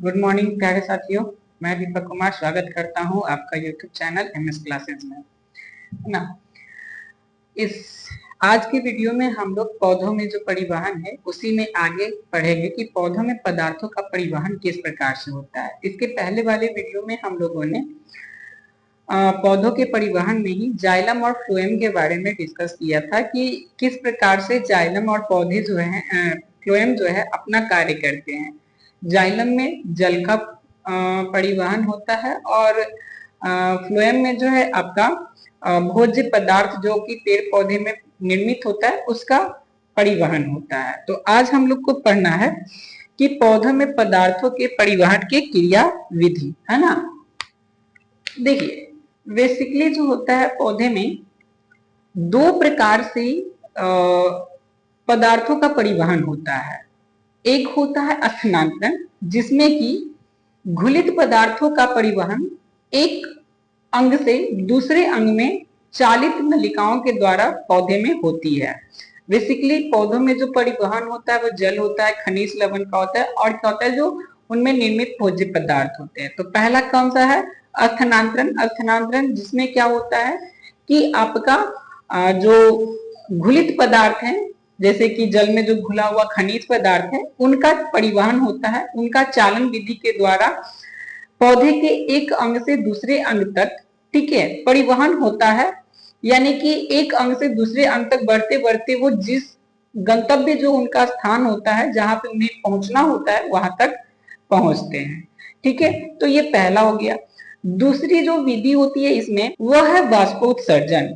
Good morning प्यारे साथियों। मैं दीपक कुमार स्वागत करता हूं आपका यूट्यूब चैनल एमएस क्लासेस में, है ना। इस आज की वीडियो में हम लोग पौधों में जो परिवहन है उसी में आगे पढ़ेंगे कि पौधों में पदार्थों का परिवहन किस प्रकार से होता है। इसके पहले वाले वीडियो में हम लोगों ने पौधों के परिवहन में ही जाइलम और फ्लोएम के बारे में डिस्कस किया था कि किस प्रकार से जाइलम और पौधे जो है फ्लोएम जो है अपना कार्य करते हैं। जाइलम में जल का परिवहन होता है और फ्लोएम में जो है आपका भोज्य पदार्थ जो कि पेड़ पौधे में निर्मित होता है उसका परिवहन होता है। तो आज हम लोग को पढ़ना है कि पौधों में पदार्थों के परिवहन की क्रिया विधि, है ना। देखिए, बेसिकली जो होता है पौधे में दो प्रकार से पदार्थों का परिवहन होता है। एक होता है स्थानांतरण, जिसमें कि घुलित पदार्थों का परिवहन एक अंग से दूसरे अंग में चालित नलिकाओं के द्वारा पौधे में होती है। बेसिकली पौधों में जो परिवहन होता है वो जल होता है, खनिज लवण का होता है और क्या होता है जो उनमें निर्मित भोज्य पदार्थ होते हैं। तो पहला कौन सा है? स्थानांतरण। स्थानांतरण जिसमें क्या होता है कि आपका जो घुलित पदार्थ है, जैसे कि जल में जो घुला हुआ खनिज पदार्थ है, उनका परिवहन होता है, उनका चालन विधि के द्वारा पौधे के एक अंग से दूसरे अंग तक, ठीक है, परिवहन होता है। यानी कि एक अंग से दूसरे अंग तक बढ़ते बढ़ते वो जिस गंतव्य जो उनका स्थान होता है, जहां पे उन्हें पहुंचना होता है, वहां तक पहुंचते हैं। ठीक है, तो ये पहला हो गया। दूसरी जो विधि होती है इसमें वह है वाष्पोत्सर्जन,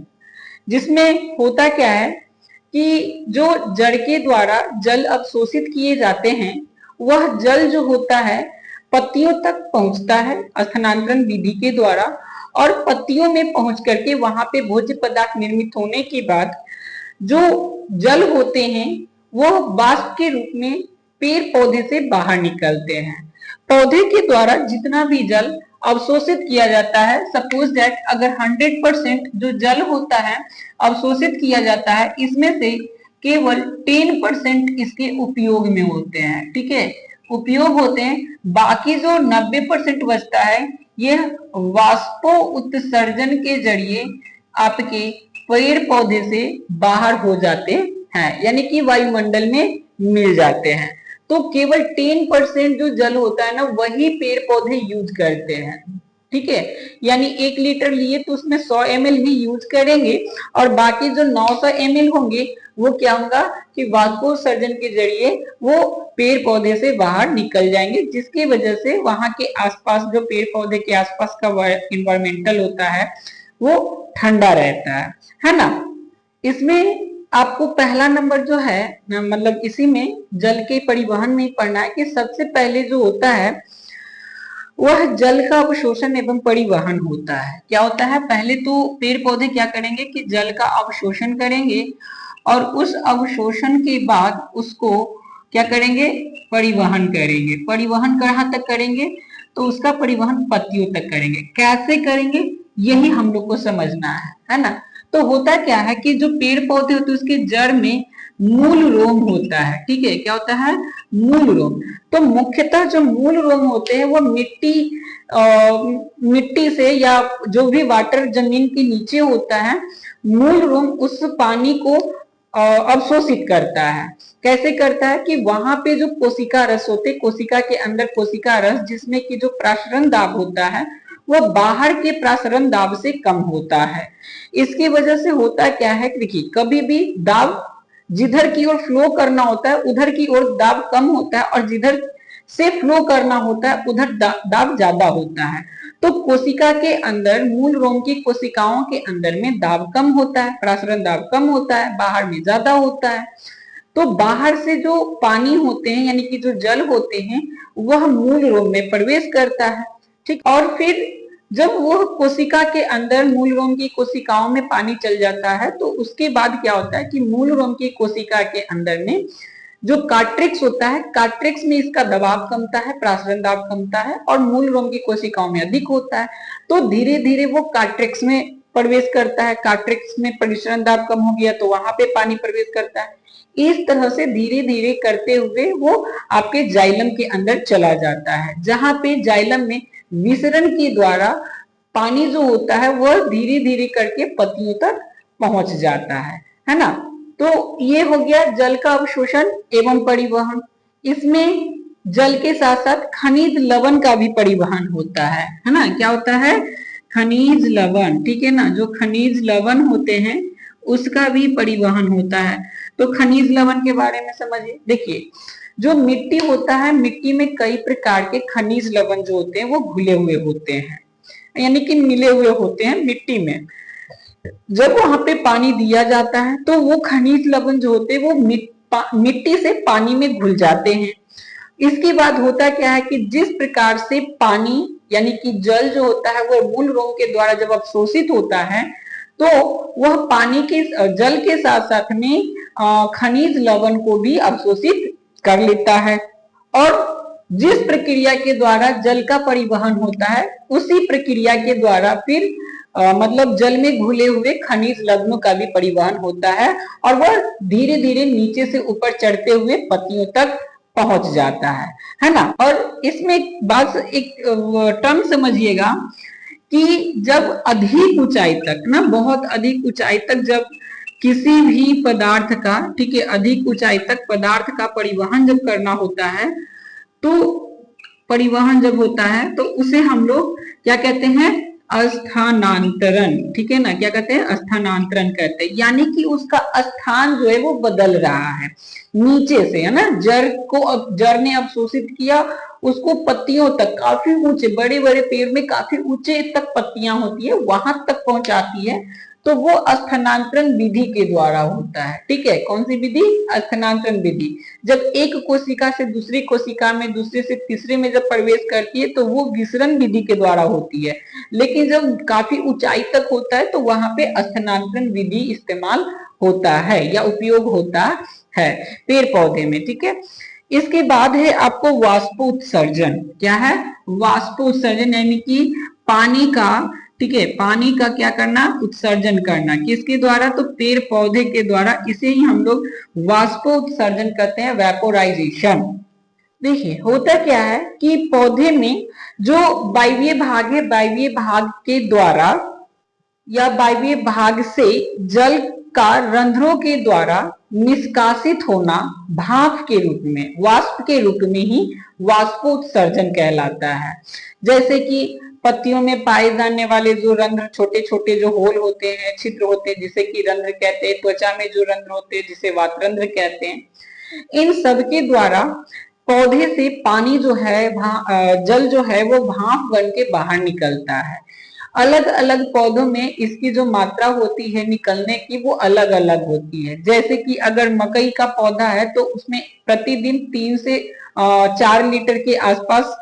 जिसमें होता क्या है कि जो जड़ के द्वारा जल अवशोषित किए जाते हैं वह जल जो होता है पत्तियों तक पहुंचता है स्थानांतरण विधि के द्वारा, और पत्तियों में पहुंच करके वहां पे भोज्य पदार्थ निर्मित होने के बाद जो जल होते हैं वह वाष्प के रूप में पेड़ पौधे से बाहर निकलते हैं। पौधे के द्वारा जितना भी जल अवशोषित किया जाता है, सपोज दैट अगर 100% जो जल होता है अवशोषित किया जाता है, इसमें से केवल 10% इसके उपयोग में होते हैं। ठीक है, उपयोग होते हैं, बाकी जो 90% बचता है यह वाष्पो उत्सर्जन के जरिए आपके पेड़ पौधे से बाहर हो जाते हैं, यानी कि वायुमंडल में मिल जाते हैं। तो केवल 10% जो जल होता है ना वही पेड़ पौधे यूज करते हैं। ठीक है, यानी 1 लीटर लिए तो उसमें 100 ml ही यूज करेंगे और बाकी जो 900 ml होंगे वो क्या होगा कि वाष्पोत्सर्जन के जरिए वो पेड़ पौधे से बाहर निकल जाएंगे, जिसकी वजह से वहां के आसपास जो पेड़ पौधे के आसपास का एनवायरमेंटल होता है वो ठंडा रहता है ना। इसमें आपको पहला नंबर जो है, मतलब इसी में जल के परिवहन में पढ़ना है कि सबसे पहले जो होता है वह जल का अवशोषण एवं परिवहन होता है। क्या होता है, पहले तो पेड़ पौधे क्या करेंगे कि जल का अवशोषण करेंगे और उस अवशोषण के बाद उसको क्या करेंगे, परिवहन करेंगे। परिवहन कहाँ तक करेंगे, तो उसका परिवहन पत्तियों तक करेंगे। कैसे करेंगे यही हम लोग को समझना है ना। तो होता क्या है कि जो पेड़ पौधे होते हैं उसके जड़ में मूल रोम होता है। ठीक है, क्या होता है, मूल रोम। तो मुख्यतः जो मूल रोम होते हैं वो मिट्टी से या जो भी वाटर जमीन के नीचे होता है, मूल रोम उस पानी को अवशोषित करता है। कैसे करता है कि वहां पे जो कोशिका रस होते, कोशिका के अंदर कोशिका रस जिसमें कि जो प्रासरण दाब होता है वो बाहर के प्रासरण दाब से कम होता है। इसकी वजह से होता क्या है कि देखिए, कभी भी दाब जिधर की ओर फ्लो करना होता है उधर की ओर दाब कम होता है और जिधर से फ्लो करना होता है उधर दाब ज्यादा होता है। तो कोशिका के अंदर, मूल रोम की कोशिकाओं के अंदर में दाब कम होता है, प्रासरण दाब कम होता है, बाहर में ज्यादा होता है। तो बाहर से जो पानी होते हैं यानी कि जो जल होते हैं वह मूल रोम में प्रवेश करता है। ठीक, और फिर जब वो कोशिका के अंदर मूल रोम की कोशिकाओं में पानी चल जाता है तो उसके बाद क्या होता है कि मूल रोम की कोशिका के अंदर में जो कार्ट्रिक्स होता है, कार्ट्रिक्स में इसका दबाव कमता है, प्रासरण दाब कमता है और मूल रोम की कोशिकाओं में अधिक होता है। तो धीरे धीरे वो कार्ट्रिक्स में प्रवेश करता है, कार्ट्रिक्स में परिसरण दाब कम हो गया तो वहां पे पानी प्रवेश करता है। इस तरह से धीरे धीरे करते हुए वो आपके जाइलम के अंदर चला जाता है, जहां पे जाइलम में विसरण के द्वारा पानी जो होता है वह धीरे धीरे करके पत्तियों तक पहुंच जाता है ना। तो ये हो गया जल का अवशोषण एवं परिवहन। इसमें जल के साथ साथ खनिज लवण का भी परिवहन होता है ना। क्या होता है? खनिज लवण, ठीक है ना। जो खनिज लवण होते हैं उसका भी परिवहन होता है। तो खनिज लवण के बारे में समझिए। देखिए, जो मिट्टी होता है, मिट्टी में कई प्रकार के खनिज लवण जो होते हैं वो घुले हुए होते हैं, यानी कि मिले हुए होते हैं मिट्टी में। जब वहां पे पानी दिया जाता है तो वो खनिज लवण जो होते हैं वो मिट्टी से पानी में घुल जाते हैं। इसके बाद होता क्या है कि जिस प्रकार से पानी यानी कि जल जो होता है वो मूल रोग के द्वारा जब अवशोषित होता है तो वह पानी के जल के साथ साथ में खनिज लवण को भी अवशोषित कर लेता है। और जिस प्रक्रिया के द्वारा जल का परिवहन होता है उसी प्रक्रिया के द्वारा फिर मतलब जल में घुले हुए खनिज लवणों का भी परिवहन होता है और वह धीरे धीरे नीचे से ऊपर चढ़ते हुए पत्तियों तक पहुंच जाता है ना। और इसमें बात एक टर्म समझिएगा कि जब अधिक ऊंचाई तक ना, बहुत अधिक ऊंचाई तक जब किसी भी पदार्थ का, ठीक है, अधिक ऊंचाई तक पदार्थ का परिवहन जब करना होता है तो परिवहन जब होता है तो उसे हम लोग क्या कहते हैं? स्थानांतरण, ठीक है ना। क्या कहते हैं? स्थानांतरण कहते हैं, यानी कि उसका स्थान जो है वो बदल रहा है नीचे से, है ना। जड़ ने अवशोषित किया उसको पत्तियों तक, काफी ऊंचे, बड़े बड़े पेड़ में काफी ऊंचे तक पत्तियां होती है, वहां तक पहुंचाती है। तो वो स्थानांतरण विधि के द्वारा होता है, ठीक है। कौन सी विधि? स्थानांतरण विधि। जब एक कोशिका से दूसरी कोशिका में, दूसरे से तीसरे में जब प्रवेश करती है तो वो विसरण विधि के द्वारा होती है। लेकिन जब काफी ऊंचाई तक होता है तो वहां पे स्थानांतरण विधि इस्तेमाल होता है या उपयोग होता है पेड़ पौधे में, ठीक है। इसके बाद है आपको वाष्पोत्सर्जन। क्या है? वाष्पोत्सर्जन, यानी कि पानी का, ठीक है, पानी का क्या करना? उत्सर्जन करना। किसके द्वारा? तो पेड़ पौधे के द्वारा। इसे ही हम लोग वाष्पोत्सर्जन कहते हैं, वेपोराइजेशन। देखिए, होता क्या है कि पौधे में जो वायवीय भाग है, वायवीय भाग के द्वारा या वायवीय भाग से जल का रंध्रों के द्वारा निष्कासित होना भाप के रूप में, वाष्प के रूप में ही वाष्पोत्सर्जन कहलाता है। जैसे कि पत्तियों में पाए जाने वाले जो रंध्र, छोटे छोटे जो होल होते हैं, छिद्र होते हैं, जिसे कि रंध्र कहते हैं। त्वचा में जो रंध्र होते हैं जिसे वातरंध्र कहते हैं। इन सब के द्वारा पौधे से पानी जो है, जल जो है वो भाप बन के बाहर निकलता है। अलग अलग पौधों में इसकी जो मात्रा होती है निकलने की वो अलग अलग होती है। जैसे कि अगर मकई का पौधा है तो उसमें प्रतिदिन 3 से 4 लीटर के आसपास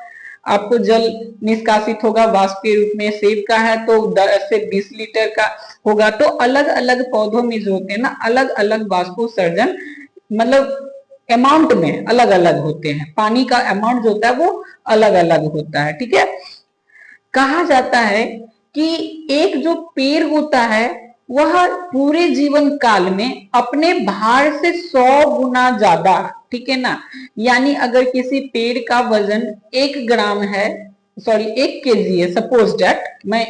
आपको जल निष्कासित होगा वाष्प के रूप में। सेब का है तो 10 से 20 लीटर का होगा। तो अलग अलग पौधों में जो होते हैं ना, अलग अलग वाष्पोत्सर्जन मतलब अमाउंट में अलग अलग होते हैं। पानी का अमाउंट जो होता है वो अलग अलग होता है, ठीक है। कहा जाता है कि एक जो पेड़ होता है वह पूरे जीवन काल में अपने भार से 100 गुना ज्यादा, ठीक है ना। यानी अगर किसी पेड़ का वजन 1 ग्राम है, सॉरी 1 केजी है, सपोज दैट, मैं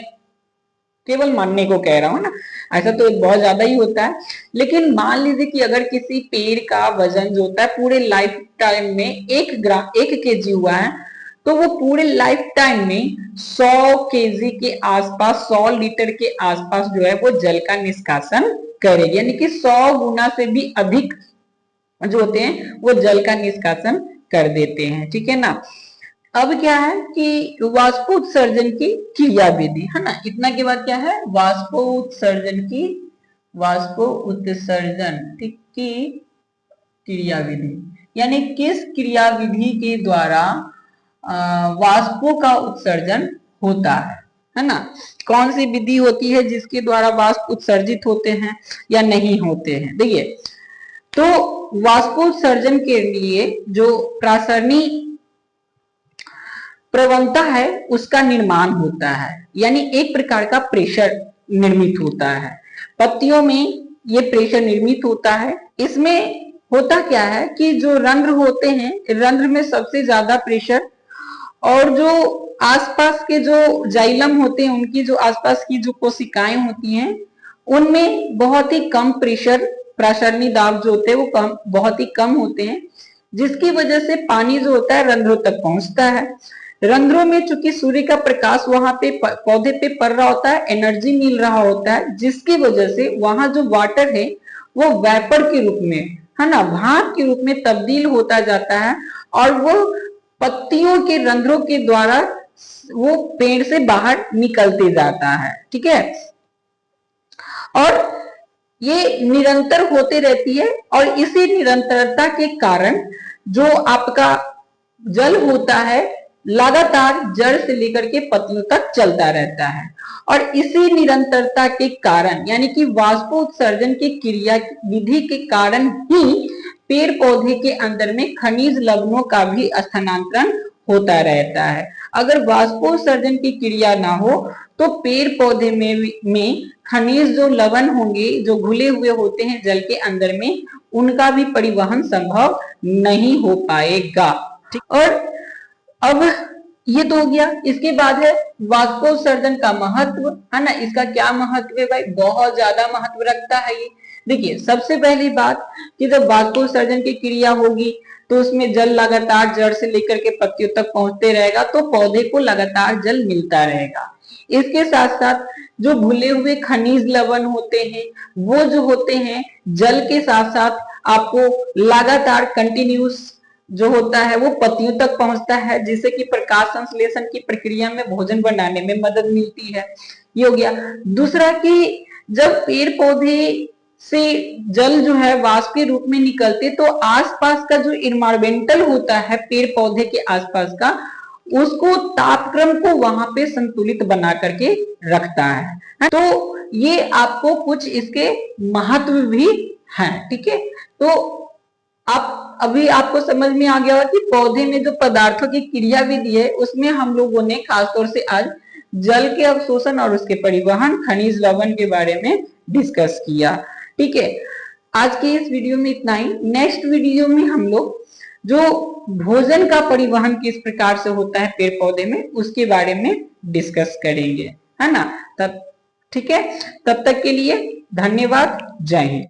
केवल मानने को कह रहा हूं ना, ऐसा तो बहुत ज्यादा ही होता है। लेकिन मान लीजिए कि अगर किसी पेड़ का वजन जो होता है पूरे लाइफ टाइम में 1 केजी हुआ है तो वो पूरे लाइफ टाइम में 100 केजी के आसपास, 100 लीटर के आसपास जो है वो जल का निष्कासन करेगी। यानी कि 100 गुना से भी अधिक जो होते हैं वो जल का निष्कासन कर देते हैं, ठीक है ना। अब क्या है कि वाष्पोत्सर्जन की क्रिया विधि, है ना। इतना के बाद क्या है? वाष्पोत्सर्जन की, वाष्पोत्सर्जन की क्रिया विधि, यानी किस क्रिया विधि के द्वारा वाष्पों का उत्सर्जन होता है ना। कौन सी विधि होती है जिसके द्वारा वाष्प उत्सर्जित होते हैं या नहीं होते हैं? देखिए, तो वाष्पोत्सर्जन के लिए जो प्रासरणी प्रवणता है उसका निर्माण होता है, यानी एक प्रकार का प्रेशर निर्मित होता है। पत्तियों में ये प्रेशर निर्मित होता है। इसमें होता क्या है कि जो रंध्र होते हैं, रंध्र में सबसे ज्यादा प्रेशर, और जो आसपास के जो जाइलम होते हैं, उनकी जो आसपास की जो कोशिकाएं होती हैं, उनमें बहुत ही कम प्रेशर, प्रासरणी दाब जो होते हैं वो बहुत ही कम होते हैं, जिसकी वजह से पानी जो होता है रंध्रों तक पहुंचता है। रंध्रों में चूंकि सूर्य का प्रकाश वहां पे पौधे पे पड़ रहा होता है, एनर्जी मिल रहा होता है, जिसकी वजह से वहां जो वाटर है वो वेपर के रूप में, है ना, भाप के रूप में तब्दील होता जाता है, और वो पत्तियों के रंध्रों के द्वारा वो पेड़ से बाहर निकलते जाता है। ठीक है, और ये निरंतर होते रहती है, और इसी निरंतरता के कारण जो आपका जल होता है लगातार जड़ से लेकर के पत्तियों तक चलता रहता है, और इसी निरंतरता के कारण यानी कि वाष्पोत्सर्जन की क्रिया विधि के कारण ही पेड़ पौधे के अंदर में खनिज लवणों का भी स्थानांतरण होता रहता है। अगर वाष्पोत्सर्जन की क्रिया ना हो तो पेड़ पौधे में खनिज जो लवण होंगे, जो घुले हुए होते हैं जल के अंदर में, उनका भी परिवहन संभव नहीं हो पाएगा। और अब ये तो हो गया। इसके बाद है वाष्पोत्सर्जन का महत्व, है ना। इसका क्या महत्व है भाई? बहुत ज्यादा महत्व रखता है ये। देखिए, सबसे पहली बात कि जब वाष्पोत्सर्जन की क्रिया होगी तो उसमें जल लगातार जड़ से लेकर के पत्तियों तक पहुंचते रहेगा, तो पौधे को लगातार जल मिलता रहेगा। इसके साथ साथ जो घुले हुए खनिज लवण होते हैं, वो जो होते हैं जल के साथ साथ आपको लगातार कंटिन्यूस जो होता है वो पत्तियों तक पहुंचता है, जिससे कि प्रकाश संश्लेषण की प्रक्रिया में भोजन बनाने में मदद मिलती है। ये हो गया। दूसरा कि जब पेड़ पौधे से जल जो है वाष्प के रूप में निकलते, तो आसपास का जो इन्वायरमेंटल होता है पेड़ पौधे के आसपास का, उसको तापक्रम को वहां पे संतुलित बना करके रखता है। तो ये आपको कुछ इसके महत्व भी है। ठीक है, तो आप अभी आपको समझ में आ गया होगा कि पौधे में जो पदार्थों की क्रिया विधि है उसमें हम लोगों ने खासतौर से आज जल के अवशोषण और उसके परिवहन, खनिज लवण के बारे में डिस्कस किया। ठीक है, आज के इस वीडियो में इतना ही। नेक्स्ट वीडियो में हम लोग जो भोजन का परिवहन किस प्रकार से होता है पेड़ पौधे में, उसके बारे में डिस्कस करेंगे, है ना। तब ठीक है, तब तक के लिए धन्यवाद। जय हिंद।